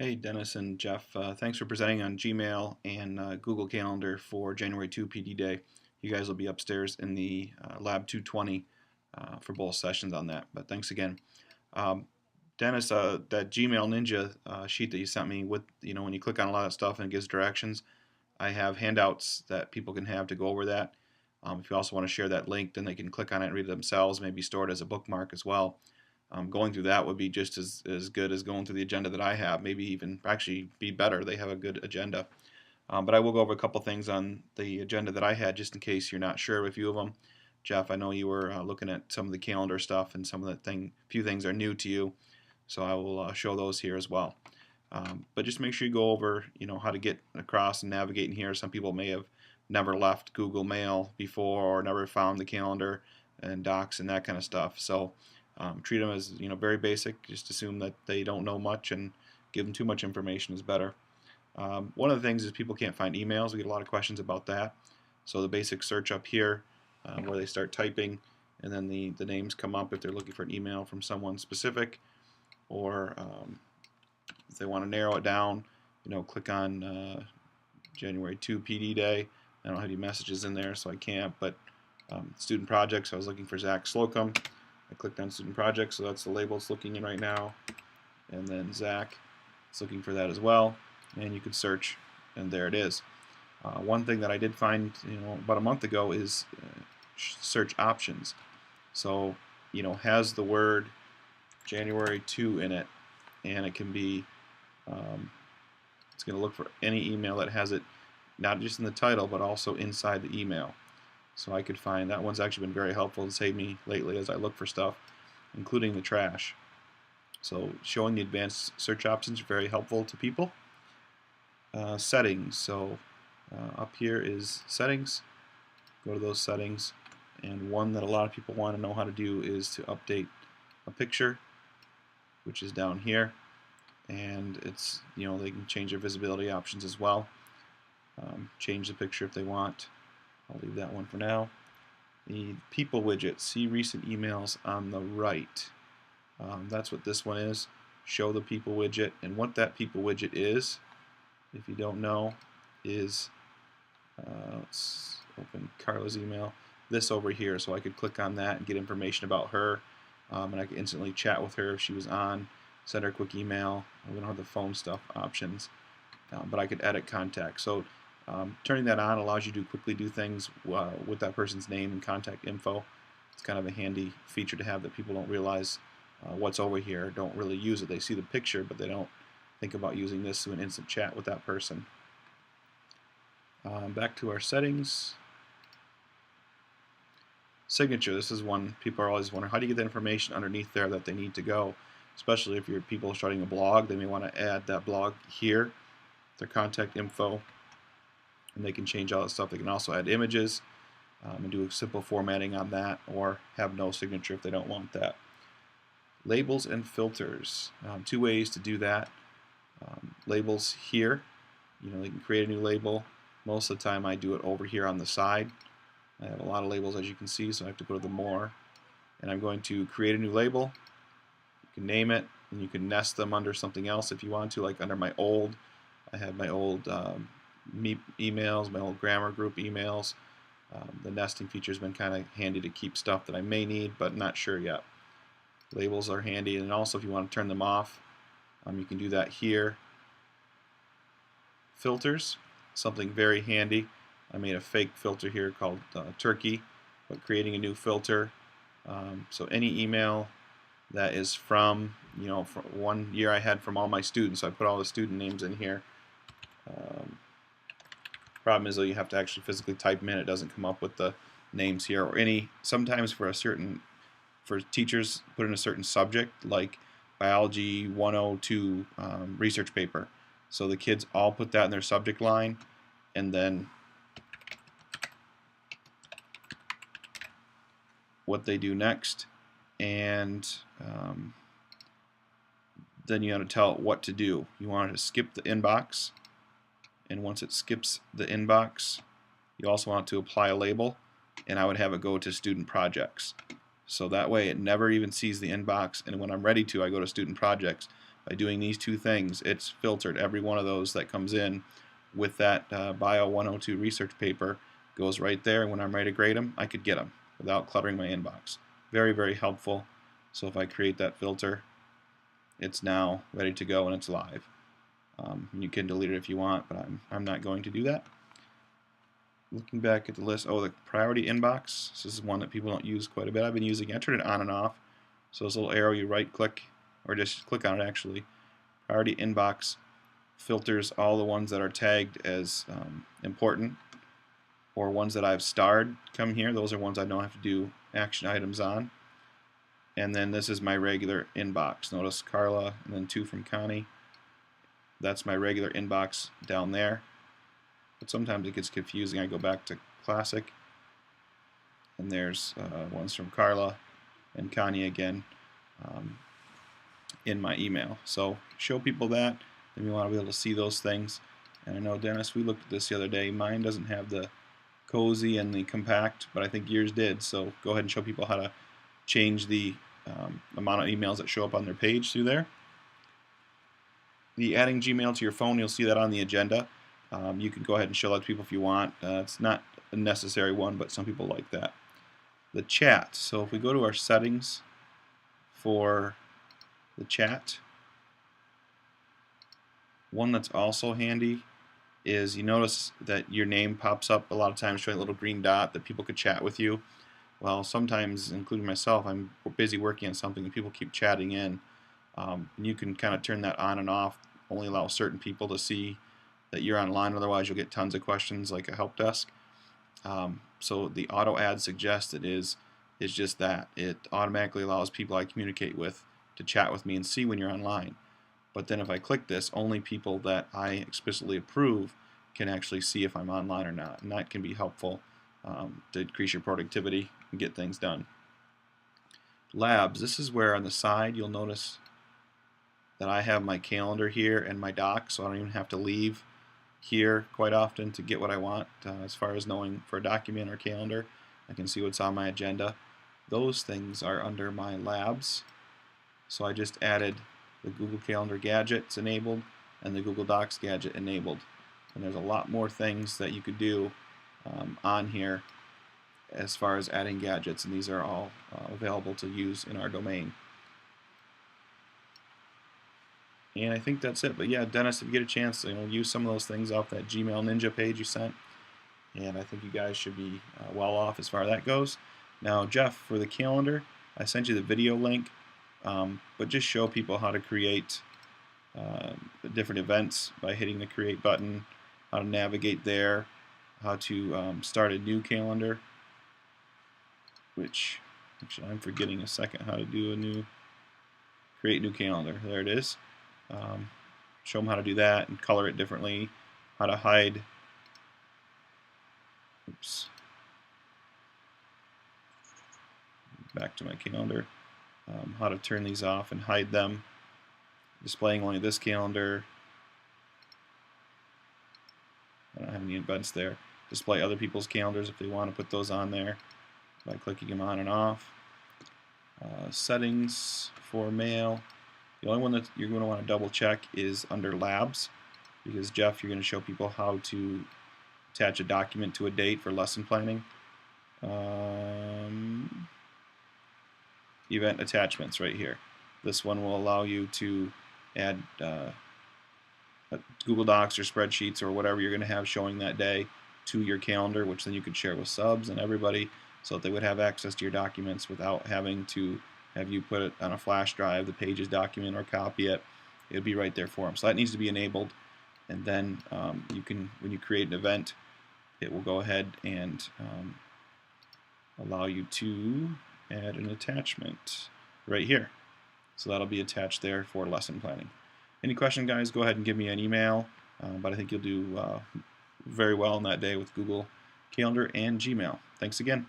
Hey, Dennis and Jeff. Thanks for presenting on Gmail and Google Calendar for January 2 PD Day. You guys will be upstairs in the Lab 220 for both sessions on that. But thanks again. Um, Dennis, that Gmail Ninja sheet that you sent me with, when you click on a lot of stuff and it gives directions, I have handouts that people can have to go over that. If you also want to share that link, then they can click on it and read it themselves, maybe store it as a bookmark as well. Going through that would be just as good as going through the agenda that I have, maybe even actually be better. They have a good agenda. But I will go over a couple things on the agenda that I had just in case you're not sure of a few of them. Jeff, I know you were looking at some of the calendar stuff and some of the few things are new to you, so I will show those here as well. But just make sure you go over, how to get across and navigate in here. Some people may have never left Google Mail before or never found the calendar and docs and that kind of stuff. So treat them as very basic. Just assume that they don't know much and give them too much information is better. One of the things is people can't find emails. We get a lot of questions about that. So the basic search up here where they start typing and then the names come up if they're looking for an email from someone specific, or if they want to narrow it down, click on January 2 PD Day. I don't have any messages in there, so I can't, but student projects, I was looking for Zach Slocum. I clicked on student projects, so that's the label it's looking in right now. And then Zach is looking for that as well. And you could search, and there it is. One thing that I did find, about a month ago is search options. So, has the word January 2 in it, and it can be, it's going to look for any email that has it, not just in the title, but also inside the email. So I could find that one's actually been very helpful to save me lately as I look for stuff, including the trash. So showing the advanced search options are very helpful to people. Settings. So up here is settings. Go to those settings, and one that a lot of people want to know how to do is to update a picture, which is down here, and it's they can change their visibility options as well. Change the picture if they want. I'll leave that one for now. The people widget, see recent emails on the right. That's what this one is. Show the people widget, and what that people widget is, if you don't know, is let's open Carla's email. This over here, so I could click on that and get information about her, and I could instantly chat with her if she was on, send her a quick email. We don't have the phone stuff options, but I could edit contacts. So turning that on allows you to quickly do things with that person's name and contact info. It's kind of a handy feature to have that people don't realize what's over here, don't really use it. They see the picture, but they don't think about using this to an instant chat with that person. Back to our settings. Signature, this is one people are always wondering, how do you get the information underneath there that they need to go? Especially if you're people starting a blog, they may want to add that blog here, their contact info, and they can change all that stuff. They can also add images and do a simple formatting on that, or have no signature if they don't want that. Labels and filters, two ways to do that. Labels here, they can create a new label. Most of the time I do it over here on the side. I have a lot of labels, as you can see, so I have to go to the more, and I'm going to create a new label. You can name it, and you can nest them under something else if you want to, like under my old. I have my old emails, my old grammar group emails. The nesting feature has been kind of handy to keep stuff that I may need, but not sure yet. Labels are handy, and also if you want to turn them off, you can do that here. Filters, something very handy. I made a fake filter here called Turkey, but creating a new filter. So any email that is from, from 1 year I had from all my students, so I put all the student names in here. Problem is though, you have to actually physically type them in. It doesn't come up with the names here, or any. Sometimes for teachers put in a certain subject, like biology 102 research paper. So the kids all put that in their subject line, and then what they do next, and then you have to tell it what to do. You want it to skip the inbox, and once it skips the inbox, you also want to apply a label, and I would have it go to student projects. So that way it never even sees the inbox, and when I'm ready to, I go to student projects. by doing these two things, it's filtered. Every one of those that comes in with that Bio 102 research paper goes right there, and when I'm ready to grade them, I could get them without cluttering my inbox. Very, very helpful. So if I create that filter, it's now ready to go and it's live. You can delete it if you want, but I'm not going to do that. Looking back at the list, the priority inbox. This is one that people don't use quite a bit. I've been using it. I turn it on and off. So this little arrow, you right click, or just click on it actually. Priority inbox filters all the ones that are tagged as important, or ones that I've starred come here. Those are ones I don't have to do action items on. And then this is my regular inbox. Notice Carla and then 2 from Connie. That's my regular inbox down there. But sometimes it gets confusing. I go back to Classic, and there's ones from Carla and Connie again in my email. So show people that. Then we want to be able to see those things. And I know, Dennis, we looked at this the other day. Mine doesn't have the cozy and the compact, but I think yours did. So go ahead and show people how to change the amount of emails that show up on their page through there. The adding Gmail to your phone, you'll see that on the agenda. You can go ahead and show that to people if you want. It's not a necessary one, but some people like that. The chat. So if we go to our settings for the chat, one that's also handy is you notice that your name pops up a lot of times showing a little green dot that people could chat with you. Well, sometimes, including myself, I'm busy working on something and people keep chatting in. And you can kind of turn that on and off, only allow certain people to see that you're online, otherwise you'll get tons of questions like a help desk. So the auto add suggested is just that. It automatically allows people I communicate with to chat with me and see when you're online. But then if I click this, only people that I explicitly approve can actually see if I'm online or not, and that can be helpful to increase your productivity and get things done. Labs, this is where on the side you'll notice that I have my calendar here and my doc, so I don't even have to leave here quite often to get what I want as far as knowing for a document or calendar. I can see what's on my agenda. Those things are under my labs, so I just added the Google Calendar gadgets enabled and the Google Docs gadget enabled. And there's a lot more things that you could do on here as far as adding gadgets, and these are all available to use in our domain. And I think that's it. But yeah, Dennis, if you get a chance, use some of those things off that Gmail Ninja page you sent, and I think you guys should be well off as far as that goes. Now, Jeff, for the calendar, I sent you the video link, but just show people how to create the different events by hitting the Create button, how to navigate there, how to start a new calendar, which actually I'm forgetting a second how to do create new calendar. There it is. Show them how to do that and color it differently, how to hide. Oops. Back to my calendar. How to turn these off and hide them. Displaying only this calendar. I don't have any events there. Display other people's calendars if they want to put those on there by clicking them on and off. Settings for mail. The only one that you're going to want to double check is under Labs, because Jeff, you're going to show people how to attach a document to a date for lesson planning. Event attachments right here. This one will allow you to add Google Docs or spreadsheets or whatever you're going to have showing that day to your calendar, which then you could share with subs and everybody so that they would have access to your documents without having to have you put it on a flash drive, the Pages document, or copy it. It would be right there for them. So that needs to be enabled, and then you can, when you create an event, it will go ahead and allow you to add an attachment right here. So that'll be attached there for lesson planning. Any question, guys, go ahead and give me an email, but I think you'll do very well on that day with Google Calendar and Gmail. Thanks again.